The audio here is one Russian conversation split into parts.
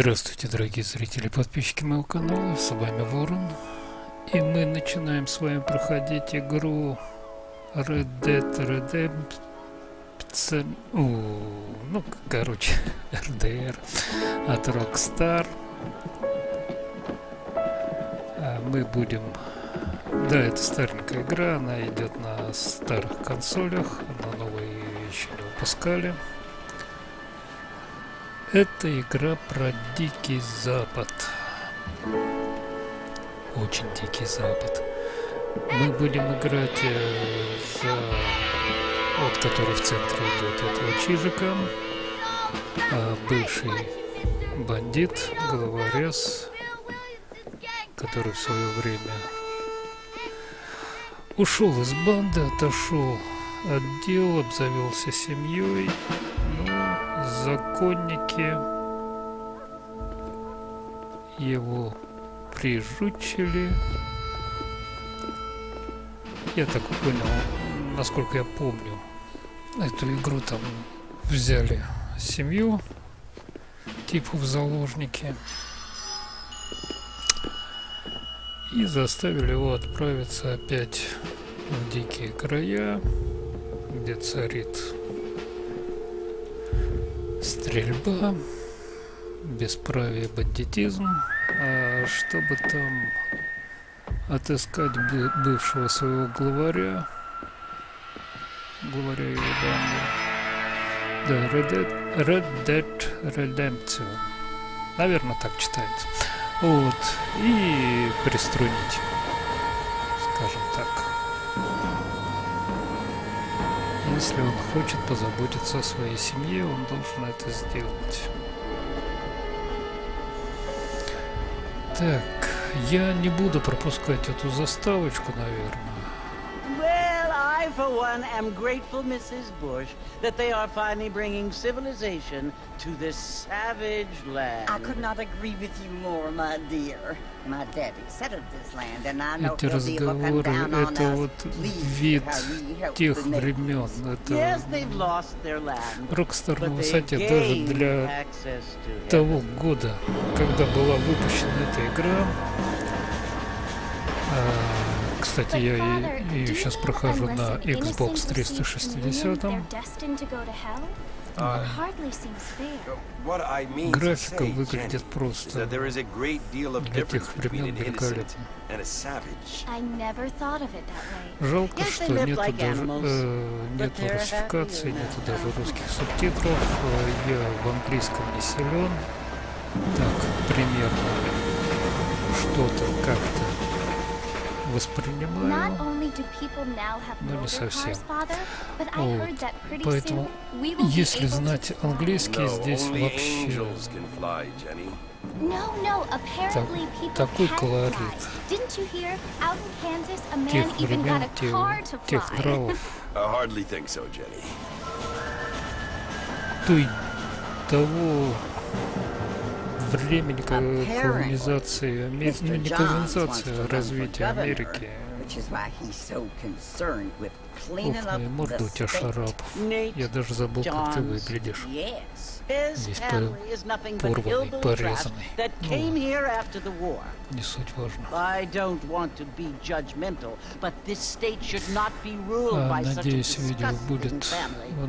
Здравствуйте, дорогие зрители и подписчики моего канала, с вами Ворон. И мы начинаем с вами проходить игру Red Dead Redemption, RDR от Rockstar. Мы будем... Да, это старенькая игра, она идет на старых консолях, на новые еще не выпускали. Это игра про Дикий Запад. Очень Дикий Запад. Мы будем играть вот который в центре идет этого чижика. Бывший бандит, головорез, который в свое время ушел из банды, отошел от дел, обзавелся семьей. Законники его прижучили. Я так понял, насколько я помню, эту игру там взяли семью типа в заложники и заставили его отправиться опять в дикие края, где царит стрельба, бесправие, бандитизм, чтобы там отыскать бывшего своего главаря его банды. Да, Red Dead Redemption. Наверное, так читается. Вот. И приструнить, скажем так. Если он хочет позаботиться о своей семье, он должен это сделать. Так, я не буду пропускать эту заставочку, наверное. Well, I, for one, am grateful, Mrs. Bush, that they are finally bringing civilization to this savage land. I could not agree with you more, my dear. My daddy settled this land, and I know Эти he'll be looking разговоры, down on это us. вот Please, вид how we help тех the nation. времен. Yes, Это they've lost their land, Rockstar на but высоте they've даже gained для access to того heaven. года, когда была выпущена эта игра. Кстати, я ее сейчас прохожу на Xbox 360. Графика выглядит просто для тех времен великолепно. Жалко, что нету русификации, нету даже русских субтитров. Я в английском не силен. Так, примерно что-то как-то воспринимаю, но не совсем. Вот. Поэтому, если знать английский, здесь вообще такой колорит тех времен, тех нравов, того времени колонизации Америки, ну не колонизации, а развития Америки. Ох, морда у тебя шарап. Я даже забыл, как ты выглядишь. Здесь порванный, порезанный. Не суть важно. Надеюсь, видео будет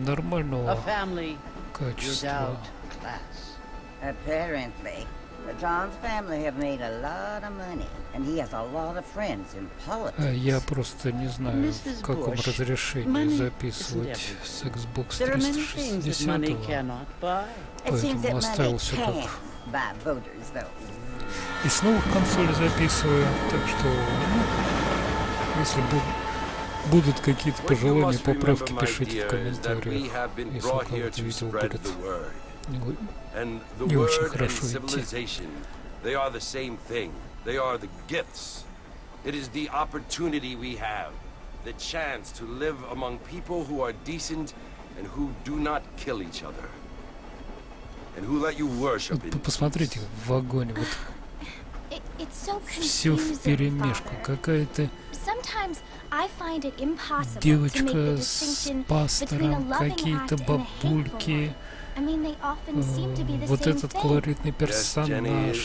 нормального качества. Apparently, John's family have made a lot of money, and he has a lot of friends in politics. Я просто не знаю, в каком разрешении записывать с Xbox 360, поэтому оставил все как. И с новых консолей записываю, так что, если будут какие-то пожелания, поправки, пишите в комментариях, если у кого-то видео будет не очень хорошо идти. They are the same thing. They are the gifts. It is the opportunity we have, the chance to live among people who are decent and who do not kill each other, and who let you worship in. Посмотрите в вагоне, вот все вперемешку, какая-то девочка с пастором, какие-то бабульки, Вот этот колоритный персонаж,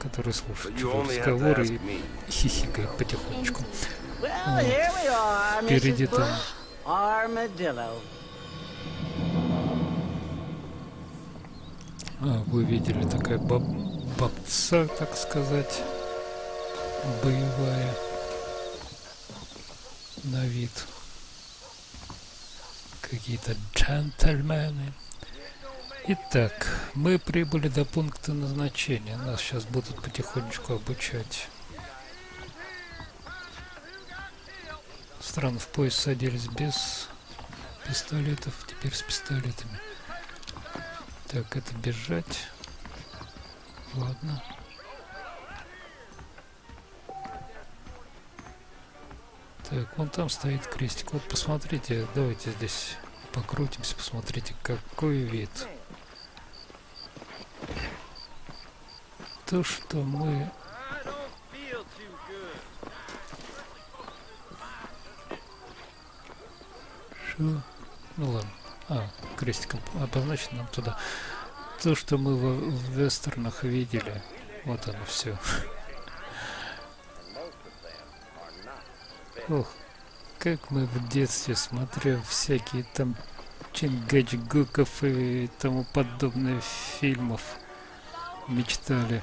который слушает его разговоры и хихикает потихонечку. Well, here we are, Впереди Mrs. там Bush. Armadillo. вы видели, такая бабца, так сказать, боевая на вид. Какие-то джентльмены. Итак, мы прибыли до пункта назначения. Нас сейчас будут потихонечку обучать. Странно, в поезд садились без пистолетов, теперь с пистолетами. Так, это бежать. Ладно. Так, вон там стоит крестик. Вот посмотрите, давайте здесь покрутимся, посмотрите, какой вид. То, что мы... Шо? Ну ладно. Крестиком обозначено нам туда. То, что мы в вестернах видели. Вот оно все. Ох, как мы в детстве, смотря всякие там Чингачгуков и тому подобные фильмов, мечтали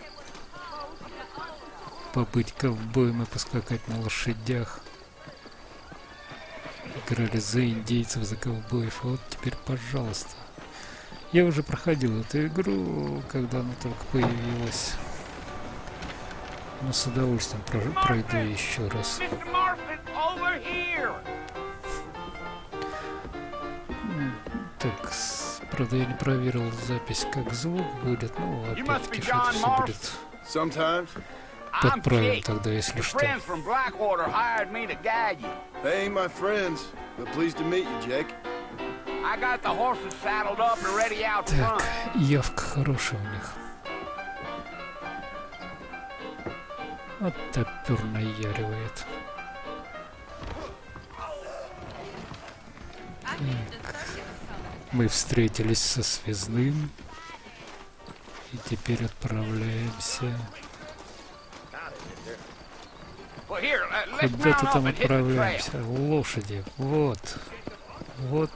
побыть ковбоем и поскакать на лошадях. Играли за индейцев, за ковбоев. Вот теперь, пожалуйста. Я уже проходил эту игру, когда она только появилась. Но с удовольствием пройду еще раз. Так, правда, я не проверил запись, как звук будет. Ну, опять-таки, что это все будет. Подправим тогда, если что. Так, явка хорошая у них. Вот топер наяривает. Так. Мы встретились со связным. И теперь отправляемся. Куда-то там отправляемся. Лошади. Вот. Вот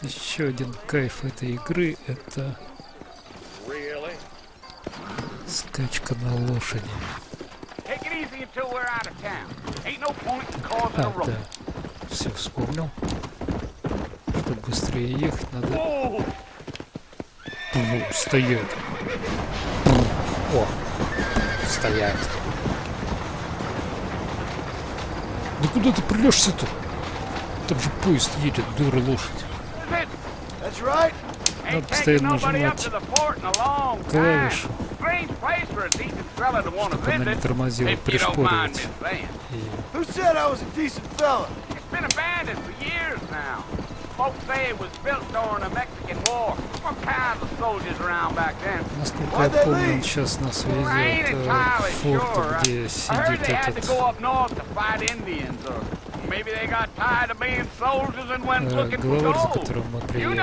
еще один кайф этой игры. Это скачка на лошади. Да. Все, вспомнил. Чтобы быстрее ехать, надо... Стоять. О, стоять. Да куда ты прешь-то? Там же поезд едет, дура лошадь. Надо постоянно нажимать клавишу, чтобы она не тормозила, пришпоривать. Насколько я помню, он сейчас нас везет к форту, где сидит этот головорез, за которым мы приехали, с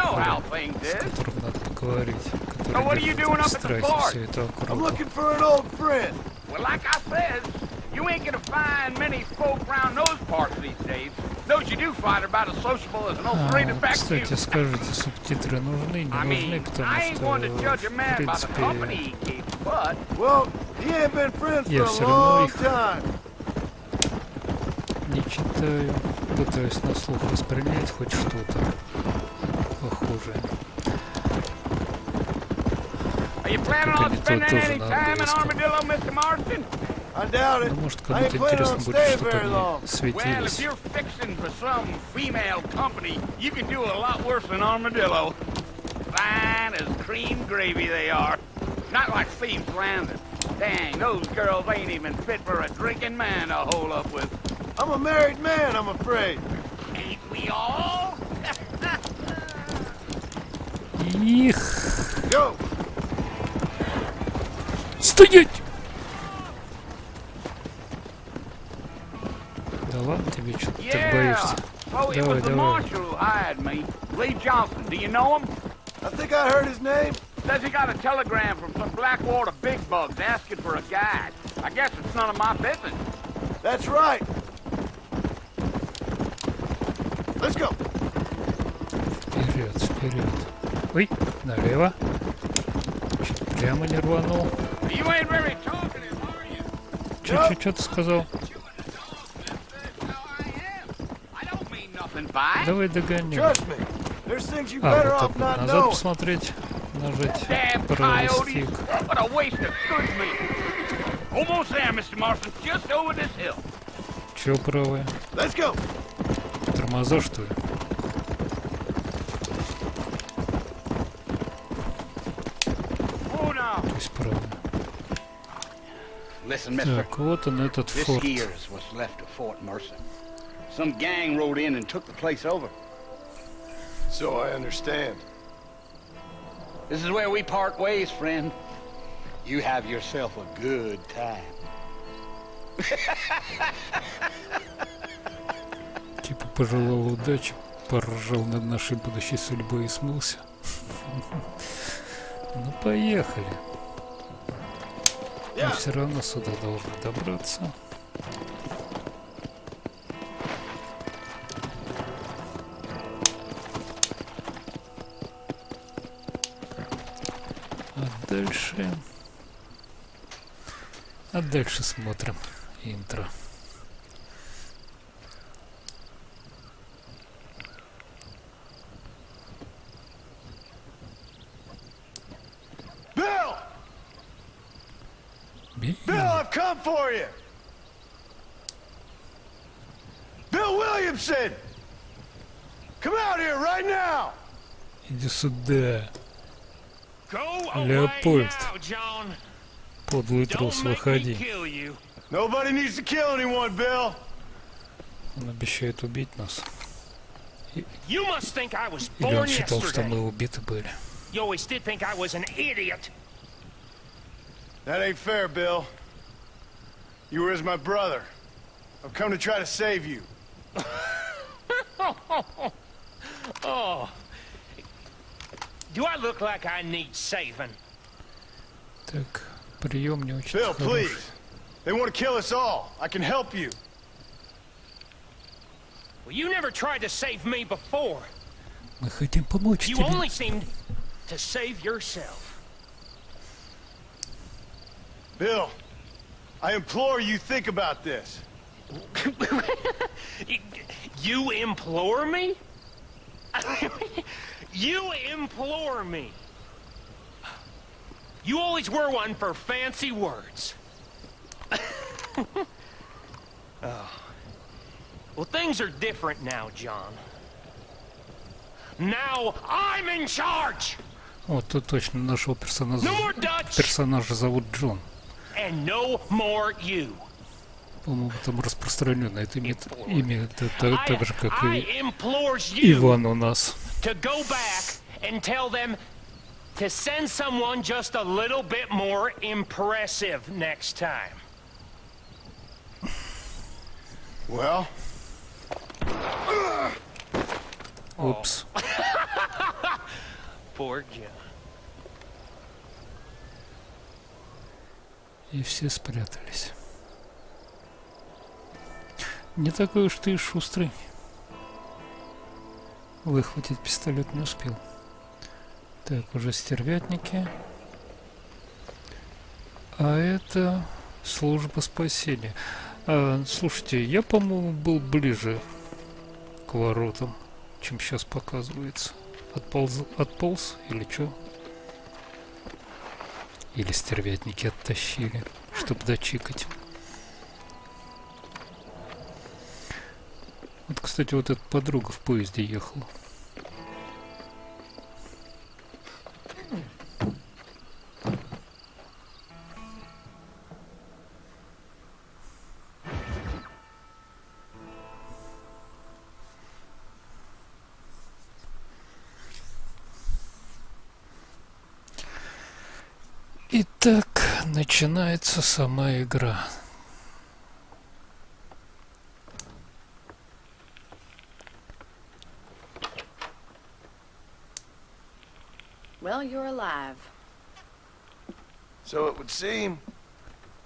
которым надо поговорить, который держит в страхе всю эту округу. You ain't gonna find many folk around those parts these days. Those you do find are about as sociable as an old afraid to back you. Кстати, скажите, субтитры нужны, не нужны, потому что, в принципе, я все равно их не читаю, пытаюсь на слух воспринять хоть что-то похожее. Так они тоже на английском. Ну, может, кому-то интересно будет, чтобы они светились. Dang, those girls ain't even fit for a drinking man to hole up with. I'm a married man, I'm afraid. Ain't we all? Их! Go! Стоять! Да ладно тебе, что ты так боишься? Oh, it was the marshal who hired me. Lee Johnson, do you know him? I think I heard his name. Says he got a telegram from some Blackwater big bugs asking for a guide. I guess it's none of my business. That's right. Let's go. Вперед, вперед. Ой, налево. Чуть прямо не рванул. You ain't very talkative, are you? Что ты сказал? I don't mean nothing by it. Давай догоняй. Trust me. There's things you А, better вот off так not назад knowing. посмотреть. Нажать Damn правый coyotes! стик. What a waste of good meat. Almost there, Mr. Marston. Just over this hill. Чё правое? Let's go. Тормоза, что ли? Oh no. То есть правое. Listen, mister. Так, вот он, этот This форт. here is what's left of Fort Mercer. Some gang rode in and took the place over. So I understand. This is where we part ways, friend. You have yourself a good time. Типа пожелал удачи, поржал над нашей будущей судьбой и смылся. Ну поехали. Мы все равно сюда должны добраться. А дальше смотрим интро. Bill! Bill, I've come for you! Bill Williamson! Come out here right now! иди сюда, Go Leopold. away now, John. подлый трус, Don't make me выходи. kill you. Nobody needs to kill anyone, Bill! Он обещает убить нас. You must think I was Или он born считал, что yesterday. мы убиты были. You always did think I was an idiot. That ain't fair, Bill. You were as my brother. I've come to try to save you. Oh. Do I look like I need saving? Так, прием не очень Bill, хороший. please. They want to kill us all. I can help you. Well, you never tried to save me before. Мы хотим помочь You тебе. only seemed to save yourself. Bill, I implore you think about this. You implore me? You implore me? You always were one for fancy words. Oh. Well, things are different now, John. Now I'm in charge! Вот тут точно нашего персонажа. No more Dutch! Персонажа зовут Джон. And no more you. По-моему, там распространено это имя так же, как I и implores you Иван у нас. to go back and tell them to send someone just a little bit more impressive next time. Well, Упс. Poor John. И все спрятались. Не такой уж ты и шустрый. Выхватить пистолет не успел. Так, уже стервятники. А это служба спасения. Слушайте, я, по-моему, был ближе к воротам, чем сейчас показывается. Отполз или что? Или стервятники оттащили, чтобы дочикать. Вот, кстати, вот эта подруга в поезде ехала. Итак, начинается сама игра. Well, you're alive. So it would seem.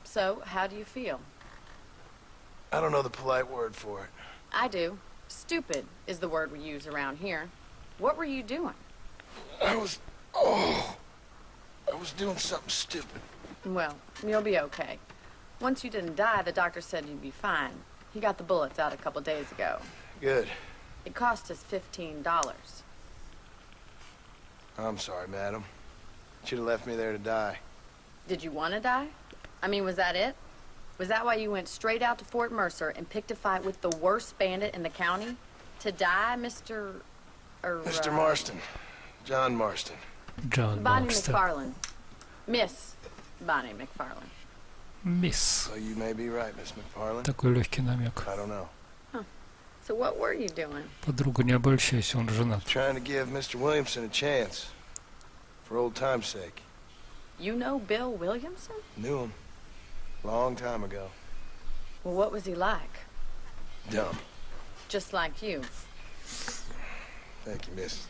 So, how do you feel? I don't know the polite word for it. I do. Stupid is the word we use around here. What were you doing? I was doing something stupid. Well, you'll be okay. Once you didn't die, the doctor said you'd be fine. He got the bullets out a couple days ago. Good. It cost us $15. I'm sorry, madam. Should have left me there to die. Did you want to die? I mean, was that it? Was that why you went straight out to Fort Mercer and picked a fight with the worst bandit in the county? To die, Mr. Mr. Marston. John Marston. Джон Bonnie Марстон. McFarlane. Miss Bonnie McFarlane. Мисс. So you may be right, Miss McFarlane. Такой легкий намек. I don't know. So what were you doing? Подруга, не обольщайся, он женат. Trying to give Mr. Williamson a chance. For old time's sake. You know Bill Williamson? Knew him. Long time ago. Well, what was he like? Dumb. Just like you. Thank you, miss.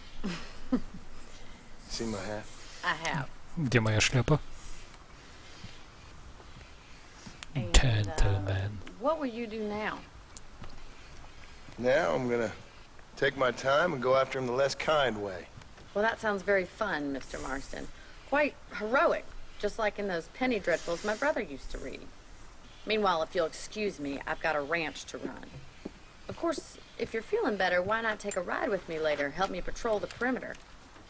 See my hat? I have. Где моя шляпа? And, Gentleman. what will you do now? Now I'm gonna take my time and go after him the less kind way. Well, that sounds very fun, Mr. Marston. Quite heroic, just like in those penny dreadfuls my brother used to read. Meanwhile, if you'll excuse me, I've got a ranch to run. Of course, if you're feeling better, why not take a ride with me later? Help me patrol the perimeter.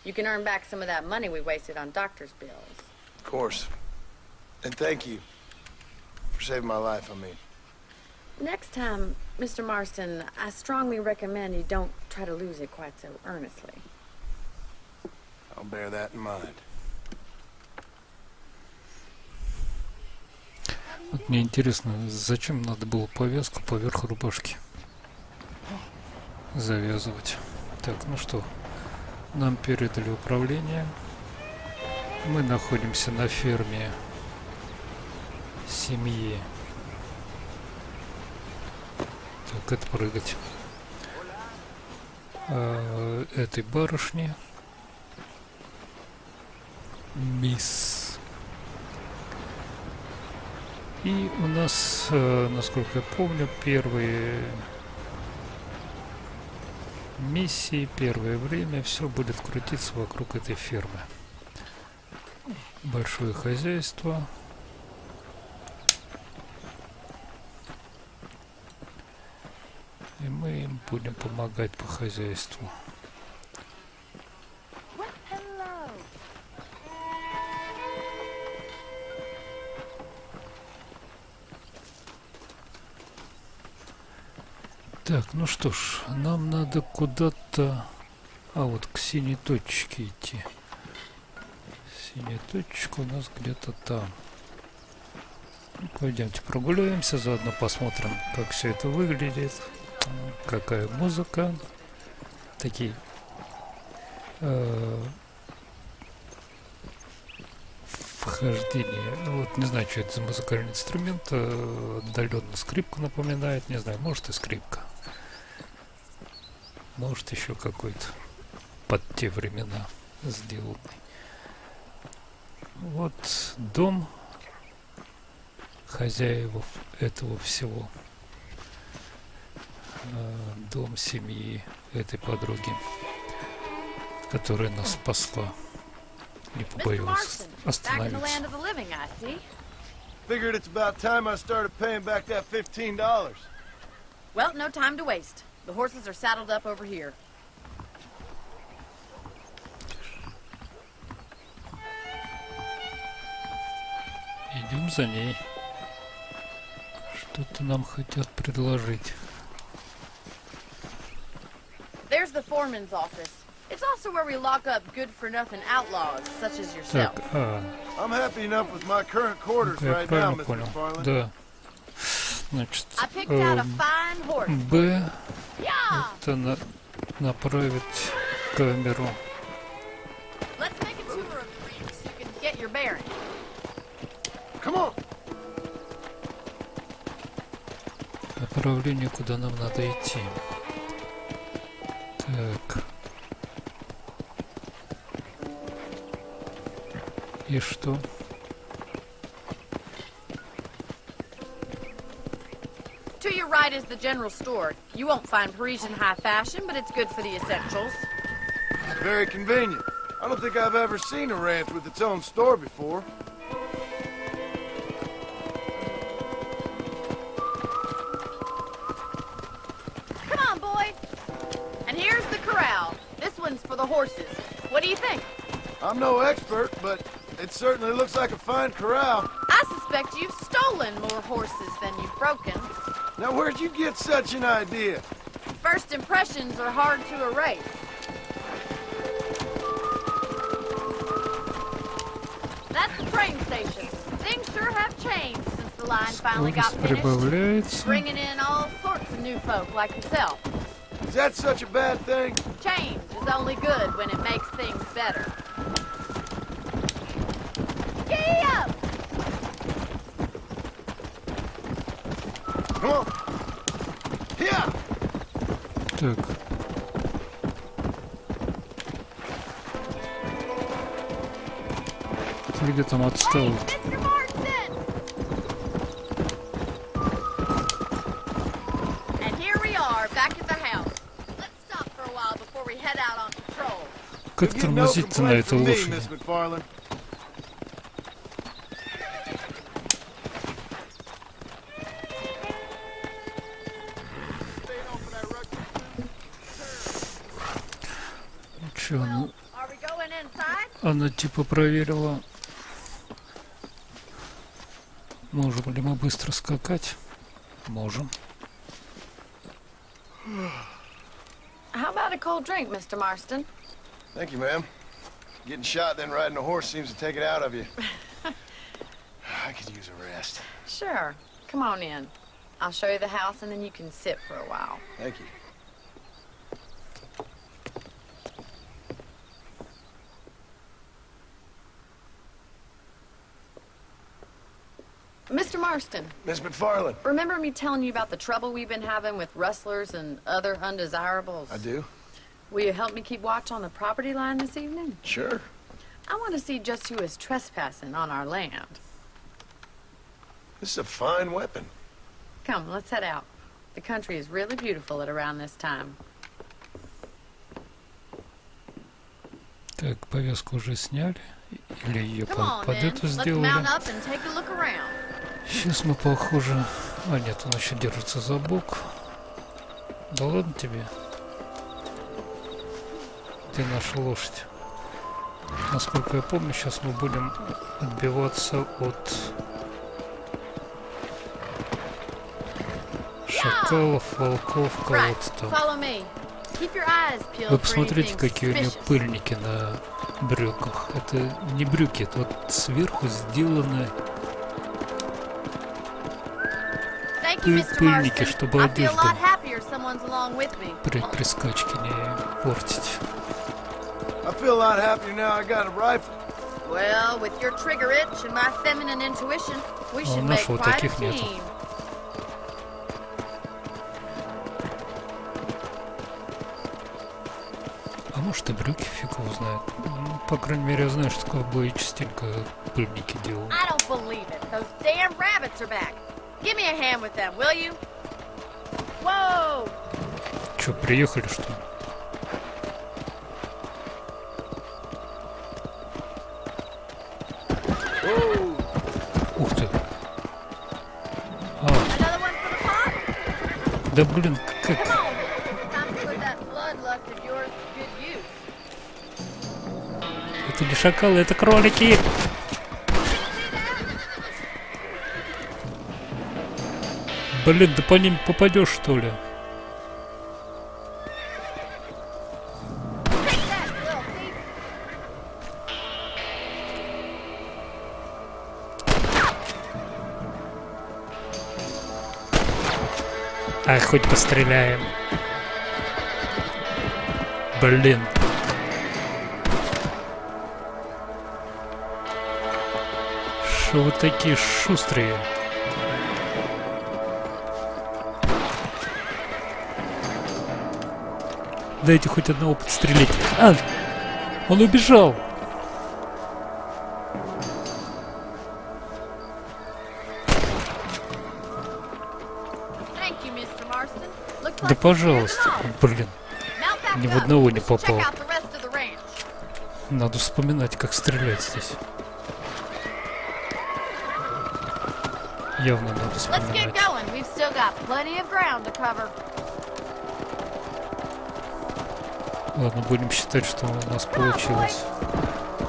You can earn back some of that money we wasted on doctor's bills. Of course. And thank you for saving my life, I mean. Next time, Mr. Marston, I strongly recommend you don't try to lose it quite so earnestly. I'll bear that in mind. Вот мне интересно, зачем надо было повязку поверх рубашки завязывать. Так, ну что, нам передали управление. Мы находимся на ферме семьи. Так, это прыгать. Этой барышни. Мисс. И у нас, насколько я помню, первые миссии, первое время все будет крутиться вокруг этой фермы. Большое хозяйство. И мы им будем помогать по хозяйству. Так, ну что ж, нам надо куда-то... А, вот к синей точке идти. Синяя точка у нас где-то там. Ну, пойдемте прогуляемся, заодно посмотрим, как все это выглядит. Какая музыка. Такие... вхождение. Вот не знаю, что это за музыкальный инструмент. Отдаленно скрипку напоминает. Не знаю, может и скрипка. Может еще какой-то под те времена сделанный. Вот дом хозяев этого всего. Дом семьи этой подруги, которая нас спасла. Не побоялась остановиться. Figured it's about time I started paying back that $15. Well, no time to waste. The horses are saddled up over here. Идем за ней. Что-то нам хотят предложить. There's the foreman's office. It's also where we lock up good-for-nothing outlaws, such as yourself. Так, I'm happy enough with my current quarters я right now, правильно Mr. понял. McFarlane. Да. Значит, I picked out a fine horse. Б Yeah. это направить камеру. Let's make a tour of the ring so you can get your bearings. Come on. Направление, куда нам надо идти. Так. И что? To your right is the general store. You won't find Parisian high fashion, but it's good for the essentials. Very convenient. I don't think I've ever seen a ranch with its own store before. Come on, boys. And here's the corral. This one's for the horses. What do you think? I'm no expert, but it certainly looks like a fine corral. I suspect you've stolen more horses than you've broken. Now, where'd you get such an idea? First impressions are hard to erase. That's the train station. Things sure have changed since the line finally got Скорость finished. прибавляется. Bringing in all sorts of new folk like yourself. Is that such a bad thing? Change is only good when it makes things better. Giddy up! Come on. Yeah. Так. Ты где там отстал? Mr. Marston! And here we are, back at the house. Let's stop for a while before we head out on patrol. Как You get no тормозить-то на complaint этой from me, лошади? Miss McFarland. Чё, ну, Are we going inside? она типа проверила, можем ли мы быстро скакать. Можем. How about a cold drink, Mr. Marston? Thank you, ma'am. Getting shot, then riding a horse seems to take it out of you. I could use a rest. Sure. Come on in. I'll show you the house and then you can sit for a while. Thank you. Mr. Marston, Miss McFarland. remember me telling you about the trouble we've been having with rustlers and other undesirables? I do. Will you help me keep watch on the property line this evening? Sure. I want to see just who is trespassing on our land. This is a fine weapon. Come, let's head out. The country is really beautiful at around this time. Так, повязку уже сняли? Или ее Come on, под then. эту Let's сделали? mount up and take a look around. Сейчас мы, похоже... А нет, он еще держится за бок. Да ладно тебе. Где наша лошадь? Насколько я помню, сейчас мы будем отбиваться от шакалов, волков, Right, кого-то там. follow me. Keep your eyes peeled Вы for посмотрите, anything какие у нее suspicious. пыльники на брюках. Это не брюки, это вот сверху сделаны Thank you, Mr. пыльники, Marston. чтобы I feel a одежду lot happier someone's along with me. при скачке не портить. I feel a lot happier now I got a rifle. Well, with your trigger itch and my feminine intuition, we А у should make нашего quite a таких нету. team. А может и брюки, фиг его знает. Ну, по крайней мере, я знаю, что ковбои частенько пыльники делают. I don't believe it. Those damn rabbits are back. Give me a hand with them, will you? Whoa! Че, приехали, что ли? Ух ты. Another one for the pot? Да блин, как... Come on. Time to put that bloodlust of yours to good use. Это не шакалы, это кролики! Блин, да по ним попадешь, что ли? Take that, little thief. А, хоть постреляем. Блин. Шо вы такие шустрые? Дайте хоть одного подстрелить. А! Он убежал! Да пожалуйста, блин, ни в одного не попал. Надо вспоминать, как стрелять здесь. Явно надо вспоминать. Ладно, будем считать, что у нас получилось.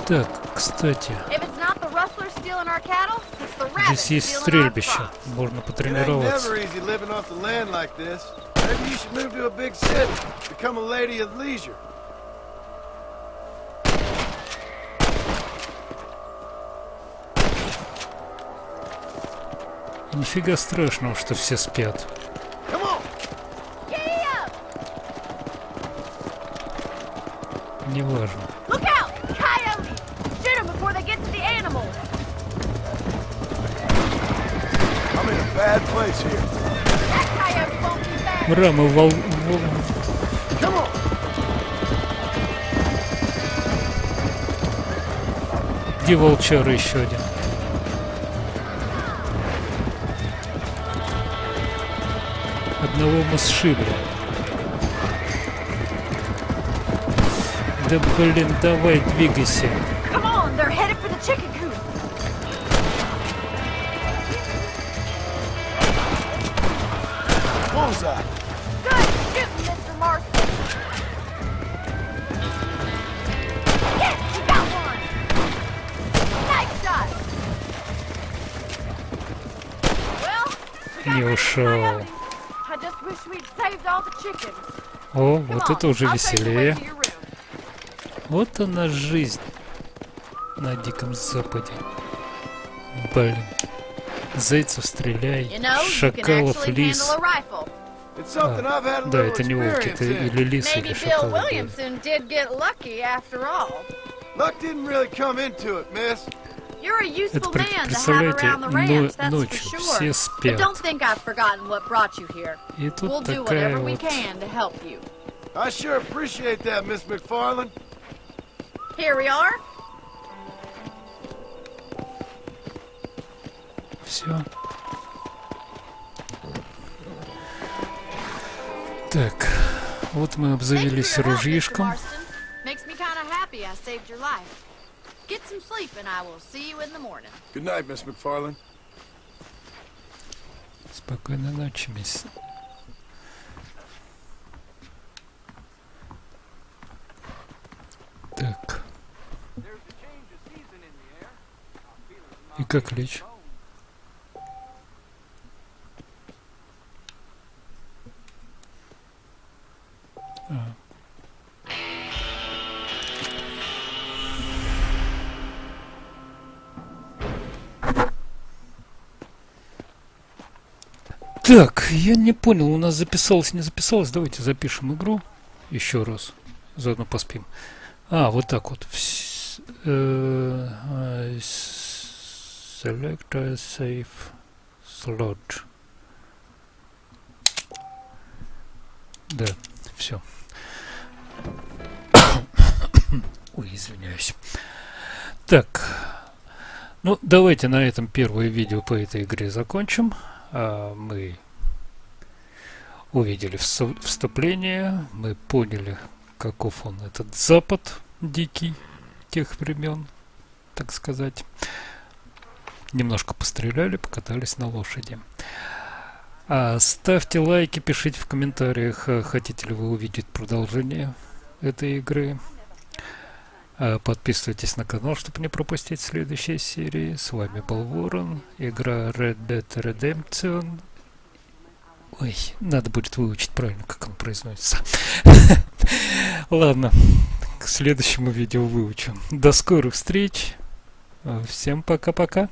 Так, кстати, здесь есть стрельбище, можно потренироваться. Нифига страшного, что все спят. Неважно. Рамы Где волчара еще один? Одного мы сшибли. Да блин, давай, двигайся. Не ушел. О, вот это уже веселее. Вот она жизнь на Диком Западе. Блин. Зайцев стреляй, шакалов лис. Да, это не волки, это или лис, или шакалы. Это, представляете, ночью все спят. И тут такая вот... I sure appreciate that, Miss McFarland. Here we are. Все. Так, вот мы обзавелись ружьишком. Good night, Miss McFarland. Спокойной ночи, мисс. Так. И как лечь? Так, я не понял, у нас записалось, не записалось. Давайте запишем игру еще раз, заодно поспим. А, вот так вот. Select a save slot. Да, все. Ой, извиняюсь. Так, ну давайте на этом первое видео по этой игре закончим. Мы увидели вступление, мы поняли, каков он, этот Запад дикий тех времен, так сказать. Немножко постреляли, покатались на лошади. Ставьте лайки, пишите в комментариях, хотите ли вы увидеть продолжение этой игры. Подписывайтесь на канал, чтобы не пропустить следующие серии. С вами был Ворон. Игра Red Dead Redemption. Ой, надо будет выучить правильно, как он произносится. Ладно, к следующему видео выучу. До скорых встреч. Всем пока-пока.